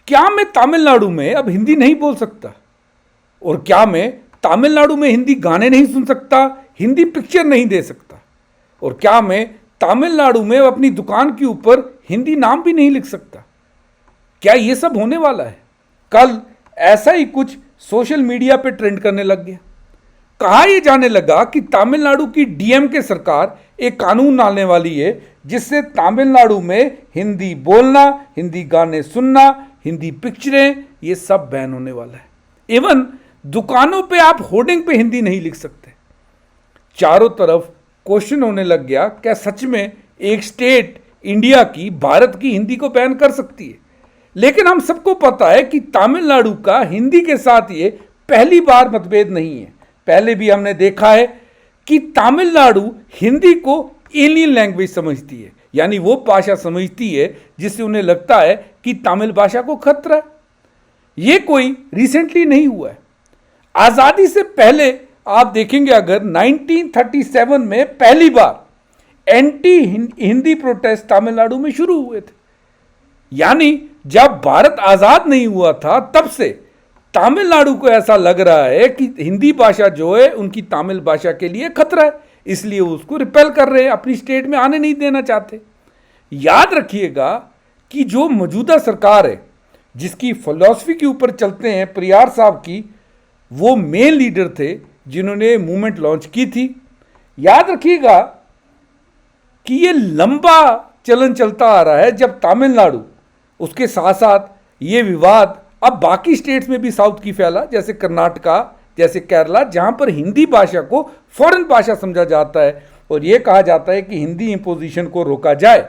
क्या मैं तमिलनाडु में अब हिंदी नहीं बोल सकता? और क्या मैं तमिलनाडु में हिंदी गाने नहीं सुन सकता, हिंदी पिक्चर नहीं दे सकता? और क्या मैं तमिलनाडु में अपनी दुकान के ऊपर हिंदी नाम भी नहीं लिख सकता? क्या ये सब होने वाला है? कल ऐसा ही कुछ सोशल मीडिया पे ट्रेंड करने लग गया। कहा यह जाने लगा कि तमिलनाडु की डीएमके सरकार एक कानून लाने वाली है जिससे तमिलनाडु में हिंदी बोलना, हिंदी गाने सुनना, हिंदी पिक्चरें, ये सब बैन होने वाला है। इवन दुकानों पे आप होर्डिंग पे हिंदी नहीं लिख सकते। चारों तरफ क्वेश्चन होने लग गया, क्या सच में एक स्टेट इंडिया की, भारत की हिंदी को बैन कर सकती है? लेकिन हम सबको पता है कि तमिलनाडु का हिंदी के साथ ये पहली बार मतभेद नहीं है। पहले भी हमने देखा है कि तमिलनाडु हिंदी को एलियन लैंग्वेज समझती है, यानी वो भाषा समझती है जिससे उन्हें लगता है कि तमिल भाषा को खतरा है। ये कोई रिसेंटली नहीं हुआ है। आज़ादी से पहले आप देखेंगे, अगर 1937 में पहली बार एंटी हिंदी प्रोटेस्ट तमिलनाडु में शुरू हुए थे। यानी जब भारत आज़ाद नहीं हुआ था तब से तमिलनाडु को ऐसा लग रहा है कि हिंदी भाषा जो है उनकी तमिल भाषा के लिए खतरा है, इसलिए उसको रिपेल कर रहे हैं, अपनी स्टेट में आने नहीं देना चाहते। याद रखिएगा कि जो मौजूदा सरकार है, जिसकी फिलॉसफी के ऊपर चलते हैं परियार साहब की, वो मेन लीडर थे जिन्होंने मूवमेंट लॉन्च की थी। याद रखिएगा कि ये लंबा चलन चलता आ रहा है। जब तमिलनाडु, उसके साथ साथ ये विवाद अब बाकी स्टेट्स में भी साउथ की फैला, जैसे कर्नाटका, जैसे केरला, जहां पर हिंदी भाषा को फॉरेन भाषा समझा जाता है और यह कहा जाता है कि हिंदी इंपोजिशन को रोका जाए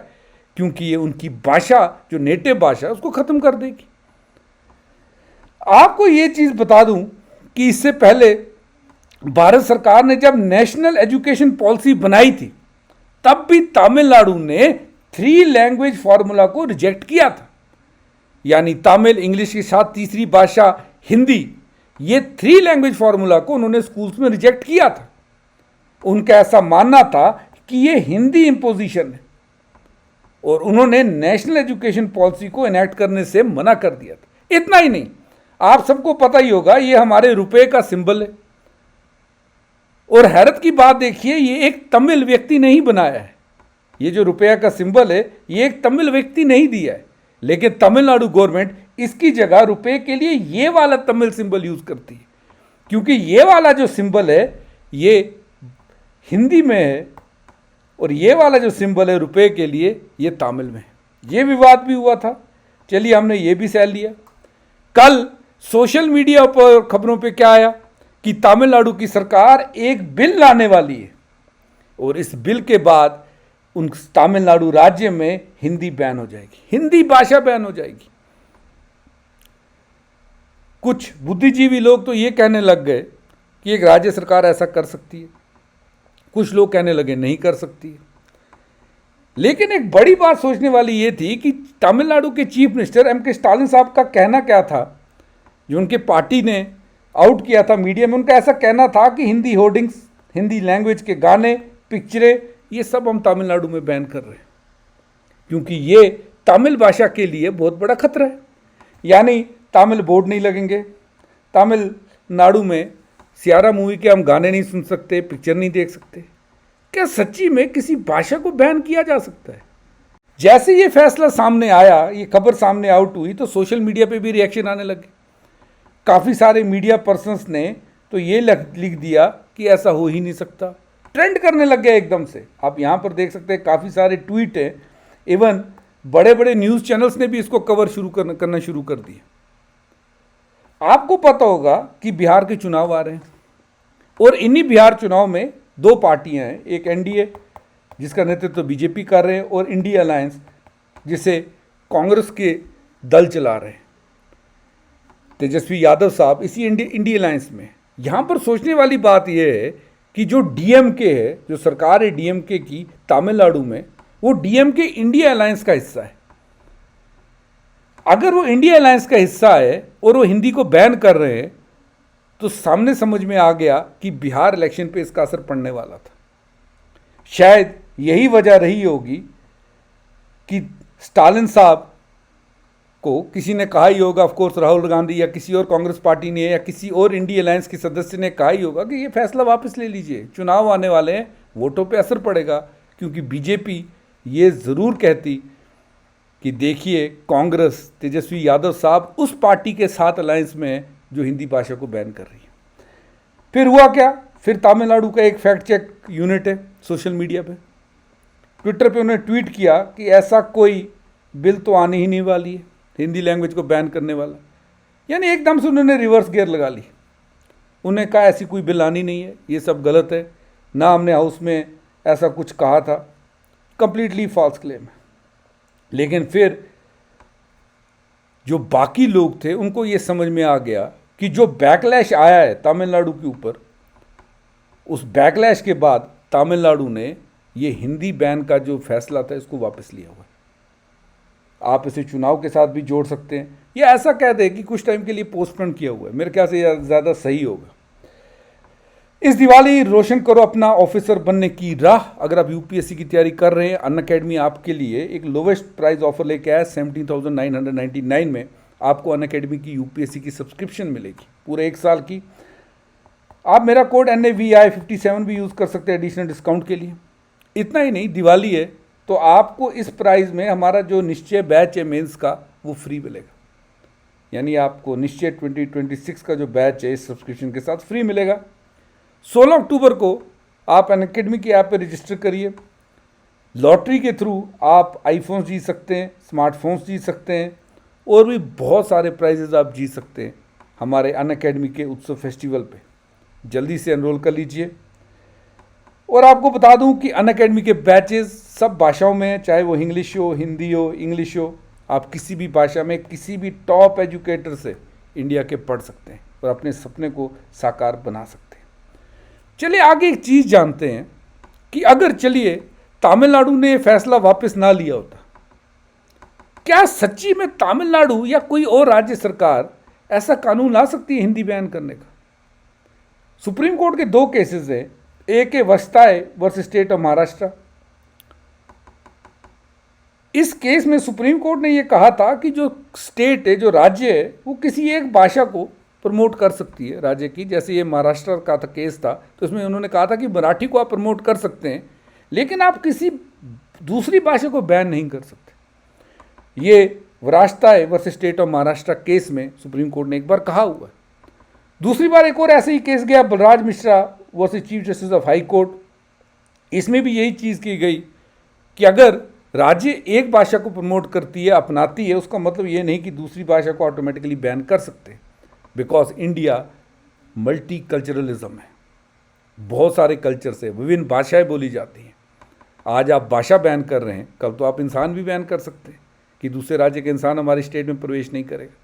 क्योंकि ये उनकी भाषा, जो नेटिव भाषा है, उसको खत्म कर देगी। आपको ये चीज बता दूं कि इससे पहले भारत सरकार ने जब नेशनल एजुकेशन पॉलिसी बनाई थी, तब भी तमिलनाडु ने 3 लैंग्वेज फॉर्मूला को रिजेक्ट किया था। यानी तमिल, इंग्लिश के साथ तीसरी भाषा हिंदी, ये 3 लैंग्वेज फॉर्मूला को उन्होंने स्कूल्स में रिजेक्ट किया था। उनका ऐसा मानना था कि ये हिंदी इंपोजिशन है और उन्होंने नेशनल एजुकेशन पॉलिसी को इनेक्ट करने से मना कर दिया था। इतना ही नहीं, आप सबको पता ही होगा, ये हमारे रुपए का सिंबल है। और हैरत की बात देखिए, ये एक तमिल व्यक्ति ने ही बनाया है। ये जो रुपया का सिंबल है, ये एक तमिल व्यक्ति ने ही दिया है, लेकिन तमिलनाडु गवर्नमेंट इसकी जगह रुपए के लिए ये वाला तमिल सिंबल यूज करती है, क्योंकि ये वाला जो सिंबल है ये हिंदी में है और ये वाला जो सिंबल है रुपए के लिए, ये तमिल में है। ये विवाद भी हुआ था, चलिए हमने ये भी सह लिया। कल सोशल मीडिया पर खबरों पे क्या आया कि तमिलनाडु की सरकार एक बिल लाने वाली है और इस बिल के बाद उन तमिलनाडु राज्य में हिंदी बैन हो जाएगी, हिंदी भाषा बैन हो जाएगी। कुछ बुद्धिजीवी लोग तो ये कहने लग गए कि एक राज्य सरकार ऐसा कर सकती है, कुछ लोग कहने लगे नहीं कर सकती है। लेकिन एक बड़ी बात सोचने वाली ये थी कि तमिलनाडु के चीफ मिनिस्टर एम.के. स्टालिन साहब का कहना क्या था, जो उनके पार्टी ने आउट किया था मीडिया में। उनका ऐसा कहना था कि हिंदी होर्डिंग्स, हिंदी लैंग्वेज के गाने, पिक्चरें, ये सब हम तमिलनाडु में बैन कर रहे हैं क्योंकि ये तमिल भाषा के लिए बहुत बड़ा खतरा है। यानी तमिल बोर्ड नहीं लगेंगे, तमिलनाडु में सियारा मूवी के हम गाने नहीं सुन सकते, पिक्चर नहीं देख सकते। क्या सच्ची में किसी भाषा को बैन किया जा सकता है? जैसे ये फैसला सामने आया, ये खबर सामने आउट हुई, तो सोशल मीडिया पे भी रिएक्शन आने लगे। काफ़ी सारे मीडिया पर्सन्स ने तो ये लिख दिया कि ऐसा हो ही नहीं सकता, ट्रेंड करने लग गया एकदम से। आप यहाँ पर देख सकते हैं काफ़ी सारे ट्वीट हैं, इवन बड़े बड़े न्यूज़ चैनल्स ने भी इसको कवर करना शुरू कर दिया। आपको पता होगा कि बिहार के चुनाव आ रहे हैं और इन्हीं बिहार चुनाव में 2 पार्टियां हैं, एक एनडीए जिसका नेतृत्व बीजेपी कर रहे हैं और इंडिया अलायंस जिसे कांग्रेस के दल चला रहे हैं, तेजस्वी यादव साहब इसी इंडिया अलायंस में। यहाँ पर सोचने वाली बात यह है कि जो डीएमके है, जो सरकार है डीएमके की तमिलनाडु में, वो डीएमके इंडिया अलायंस का हिस्सा है। अगर वो इंडिया अलायंस का हिस्सा है और वो हिंदी को बैन कर रहे हैं, तो सामने समझ में आ गया कि बिहार इलेक्शन पे इसका असर पड़ने वाला था। शायद यही वजह रही होगी कि स्टालिन साहब को किसी ने कहा ही होगा, ऑफ कोर्स राहुल गांधी या किसी और कांग्रेस पार्टी ने या किसी और इंडी अलायंस के सदस्य ने कहा ही होगा कि ये फैसला वापस ले लीजिए, चुनाव आने वाले हैं, वोटों पे असर पड़ेगा। क्योंकि बीजेपी ये ज़रूर कहती कि देखिए कांग्रेस तेजस्वी यादव साहब उस पार्टी के साथ अलायंस में है जो हिंदी भाषा को बैन कर रही है। फिर हुआ क्या, फिर तमिलनाडु का एक फैक्ट चेक यूनिट है सोशल मीडिया पे, ट्विटर पे उन्होंने ट्वीट किया कि ऐसा कोई बिल तो आने ही नहीं वाली है हिंदी लैंग्वेज को बैन करने वाला। यानी एकदम से उन्होंने रिवर्स गियर लगा ली। उन्हें कहा ऐसी कोई बिल आनी नहीं है, ये सब गलत है, ना हमने हाउस में ऐसा कुछ कहा था। कंप्लीटली फॉल्स क्लेम है। लेकिन फिर जो बाकी लोग थे उनको ये समझ में आ गया कि जो बैकलैश आया है तमिलनाडु के ऊपर, उस बैकलैश के बाद तमिलनाडु ने ये हिंदी बैन का जो फैसला था इसको वापस लिया हुआ है। आप इसे चुनाव के साथ भी जोड़ सकते हैं या ऐसा कह दें कि कुछ टाइम के लिए पोस्टपोन किया हुआ है। मेरे ख्याल से ज़्यादा सही होगा। इस दिवाली रोशन करो अपना ऑफिसर बनने की राह। अगर आप यूपीएससी की तैयारी कर रहे हैं, अनअकैडमी आपके लिए एक लोवेस्ट प्राइस ऑफर लेके आया। 17,999 में आपको अनअकैडमी की यूपीएससी की सब्सक्रिप्शन मिलेगी पूरे 1 साल की। आप मेरा कोड NAVI57 भी यूज़ कर सकते हैं एडिशनल डिस्काउंट के लिए। इतना ही नहीं, दिवाली है तो आपको इस प्राइस में हमारा जो निश्चय बैच है मेंस का वो फ्री मिलेगा। यानी आपको निश्चय 2026 का जो बैच है इस सब्सक्रिप्शन के साथ फ्री मिलेगा। 16 अक्टूबर को आप अनअकैडमी की ऐप पर रजिस्टर करिए। लॉटरी के थ्रू आप आईफोन जीत सकते हैं, स्मार्टफोन्स जीत सकते हैं और भी बहुत सारे प्राइजेज आप जीत सकते हैं हमारे अनअकैडमी के उत्सव फेस्टिवल पे। जल्दी से एनरोल कर लीजिए। और आपको बता दूं कि अनअकैडमी के बैचेस सब भाषाओं में हैं, चाहे वो इंग्लिश हो, हिंदी हो, इंग्लिश हो। आप किसी भी भाषा में किसी भी टॉप एजुकेटर से इंडिया के पढ़ सकते हैं और अपने सपने को साकार बना सकते हैं। चलिए आगे एक चीज़ जानते हैं कि अगर चलिए तमिलनाडु ने फैसला वापस ना लिया होता, क्या सच्ची में तमिलनाडु या कोई और राज्य सरकार ऐसा कानून ला सकती है हिंदी बैन करने का? सुप्रीम कोर्ट के 2 केसेस हैं। एक है वस्ताय वर्सेस स्टेट ऑफ महाराष्ट्र। इस केस में सुप्रीम कोर्ट ने यह कहा था कि जो स्टेट है, जो राज्य है, वो किसी एक भाषा को प्रमोट कर सकती है राज्य की। जैसे ये महाराष्ट्र का था केस था, तो इसमें उन्होंने कहा था कि मराठी को आप प्रमोट कर सकते हैं लेकिन आप किसी दूसरी भाषा को बैन नहीं कर सकते। ये वस्ताय versus state of Maharashtra case में सुप्रीम कोर्ट ने एक बार कहा हुआ है। दूसरी बार एक और ऐसे ही केस गया Balraj Mishra versus chief justice of high court. इसमें भी यही चीज़ की गई कि अगर राज्य एक भाषा को प्रमोट करती है, अपनाती है, उसका मतलब ये नहीं कि दूसरी भाषा को ऑटोमेटिकली बैन कर सकते हैं। बिकॉज इंडिया मल्टी कल्चरलिज्म है, बहुत सारे कल्चर से विभिन्न भाषाएं बोली जाती हैं। आज आप भाषा बैन कर रहे हैं, कल तो आप इंसान भी बैन कर सकते हैं कि दूसरे राज्य के इंसान हमारे स्टेट में प्रवेश नहीं करेगा।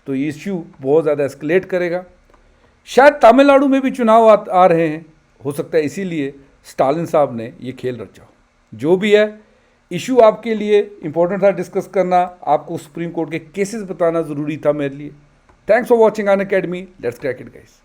तो ये इश्यू बहुत ज़्यादा एस्केलेट करेगा। शायद तमिलनाडु में भी चुनाव आ रहे हैं, हो सकता है इसीलिए स्टालिन साहब ने ये खेल रचा हो। जो भी है, इशू आपके लिए इंपॉर्टेंट था डिस्कस करना, आपको सुप्रीम कोर्ट के केसेस बताना ज़रूरी था मेरे लिए। Thanks for watching Unacademy. Let's crack it guys.